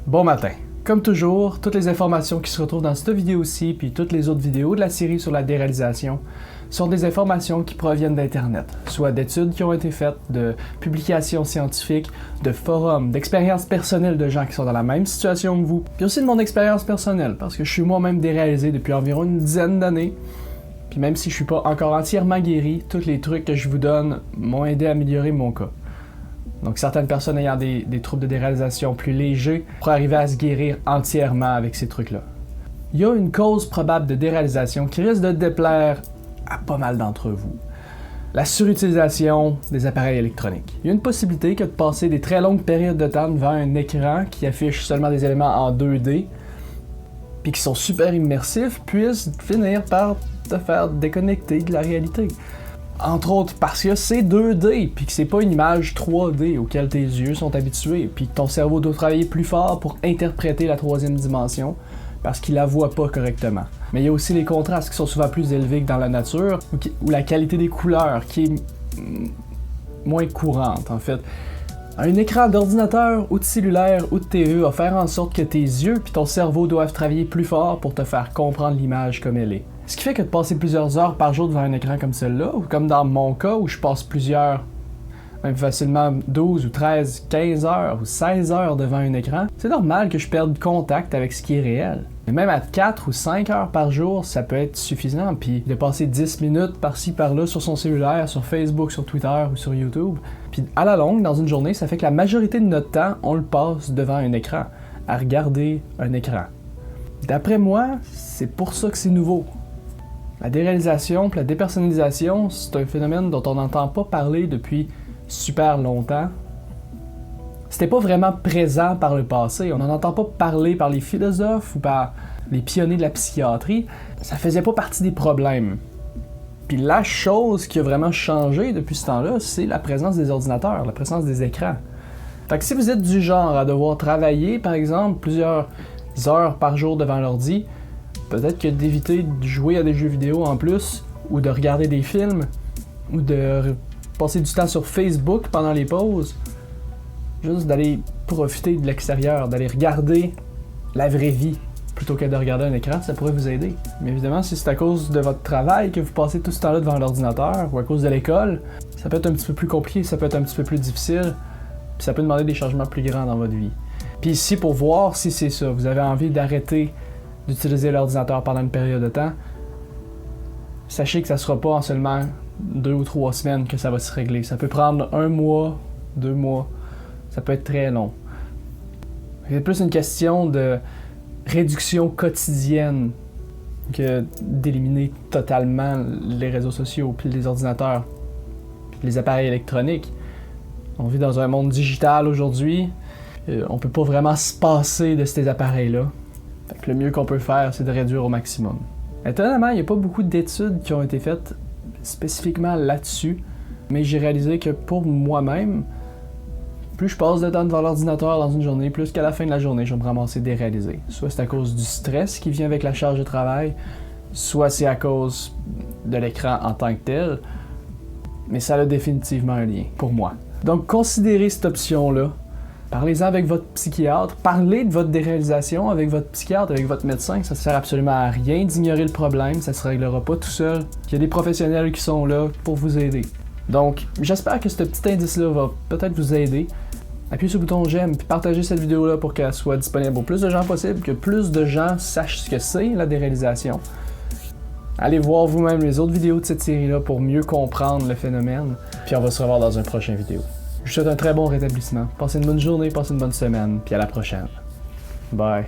Bon matin! Comme toujours, toutes les informations qui se retrouvent dans cette vidéo-ci, puis toutes les autres vidéos de la série sur la déréalisation, sont des informations qui proviennent d'Internet, soit d'études qui ont été faites, de publications scientifiques, de forums, d'expériences personnelles de gens qui sont dans la même situation que vous, puis aussi de mon expérience personnelle, parce que je suis moi-même déréalisé depuis environ une dizaine d'années, puis même si je suis pas encore entièrement guéri, tous les trucs que je vous donne m'ont aidé à améliorer mon cas. Donc certaines personnes ayant des troubles de déréalisation plus légers pourraient arriver à se guérir entièrement avec ces trucs-là. Il y a une cause probable de déréalisation qui risque de déplaire à pas mal d'entre vous. La surutilisation des appareils électroniques. Il y a une possibilité que de passer des très longues périodes de temps devant un écran qui affiche seulement des éléments en 2D, puis qui sont super immersifs, puisse finir par te faire déconnecter de la réalité. Entre autres parce que c'est 2D, puis que c'est pas une image 3D auquel tes yeux sont habitués, puis que ton cerveau doit travailler plus fort pour interpréter la troisième dimension, parce qu'il la voit pas correctement. Mais il y a aussi les contrastes qui sont souvent plus élevés que dans la nature, ou la qualité des couleurs qui est moins courante en fait. Un écran d'ordinateur ou de cellulaire ou de TV va faire en sorte que tes yeux puis ton cerveau doivent travailler plus fort pour te faire comprendre l'image comme elle est. Ce qui fait que de passer plusieurs heures par jour devant un écran comme celui-là, ou comme dans mon cas où je passe même facilement 12 ou 13, 15 heures ou 16 heures devant un écran, c'est normal que je perde contact avec ce qui est réel. Mais même à 4 ou 5 heures par jour, ça peut être suffisant. Puis de passer 10 minutes par-ci par-là sur son cellulaire, sur Facebook, sur Twitter ou sur YouTube, puis à la longue, dans une journée, ça fait que la majorité de notre temps, on le passe devant un écran, à regarder un écran. D'après moi, c'est pour ça que c'est nouveau. La déréalisation et la dépersonnalisation, c'est un phénomène dont on n'entend pas parler depuis super longtemps. C'était pas vraiment présent par le passé. On n'en entend pas parler par les philosophes ou par les pionniers de la psychiatrie. Ça faisait pas partie des problèmes. Puis la chose qui a vraiment changé depuis ce temps-là, c'est la présence des ordinateurs, la présence des écrans. Fait que si vous êtes du genre à devoir travailler, par exemple, plusieurs heures par jour devant l'ordi, peut-être que d'éviter de jouer à des jeux vidéo en plus, ou de regarder des films, ou de passer du temps sur Facebook pendant les pauses, juste d'aller profiter de l'extérieur, d'aller regarder la vraie vie, plutôt que de regarder un écran, ça pourrait vous aider. Mais évidemment, si c'est à cause de votre travail que vous passez tout ce temps-là devant l'ordinateur, ou à cause de l'école, ça peut être un petit peu plus compliqué, ça peut être un petit peu plus difficile, puis ça peut demander des changements plus grands dans votre vie. Puis ici, pour voir si c'est ça, vous avez envie d'arrêter d'utiliser l'ordinateur pendant une période de temps, sachez que ça sera pas en seulement 2 ou 3 semaines que ça va se régler. Ça peut prendre 1 mois, 2 mois, ça peut être très long. C'est plus une question de réduction quotidienne que d'éliminer totalement les réseaux sociaux, puis les ordinateurs, puis les appareils électroniques. On vit dans un monde digital aujourd'hui, on peut pas vraiment se passer de ces appareils-là. Fait que le mieux qu'on peut faire, c'est de réduire au maximum. Étonnamment, il n'y a pas beaucoup d'études qui ont été faites spécifiquement là-dessus, mais j'ai réalisé que pour moi-même, plus je passe de temps devant l'ordinateur dans une journée, plus qu'à la fin de la journée, je vais me ramasser déréalisé. Soit c'est à cause du stress qui vient avec la charge de travail, soit c'est à cause de l'écran en tant que tel, mais ça a définitivement un lien, pour moi. Donc considérez cette option-là. Parlez-en avec votre psychiatre, parlez de votre déréalisation avec votre psychiatre, avec votre médecin, ça ne sert absolument à rien d'ignorer le problème, ça ne se réglera pas tout seul. Il y a des professionnels qui sont là pour vous aider. Donc, j'espère que ce petit indice-là va peut-être vous aider. Appuyez sur le bouton j'aime, puis partagez cette vidéo-là pour qu'elle soit disponible pour plus de gens possible, que plus de gens sachent ce que c'est la déréalisation. Allez voir vous-même les autres vidéos de cette série-là pour mieux comprendre le phénomène, puis on va se revoir dans une prochaine vidéo. Je vous souhaite un très bon rétablissement. Passez une bonne journée, passez une bonne semaine, puis à la prochaine. Bye.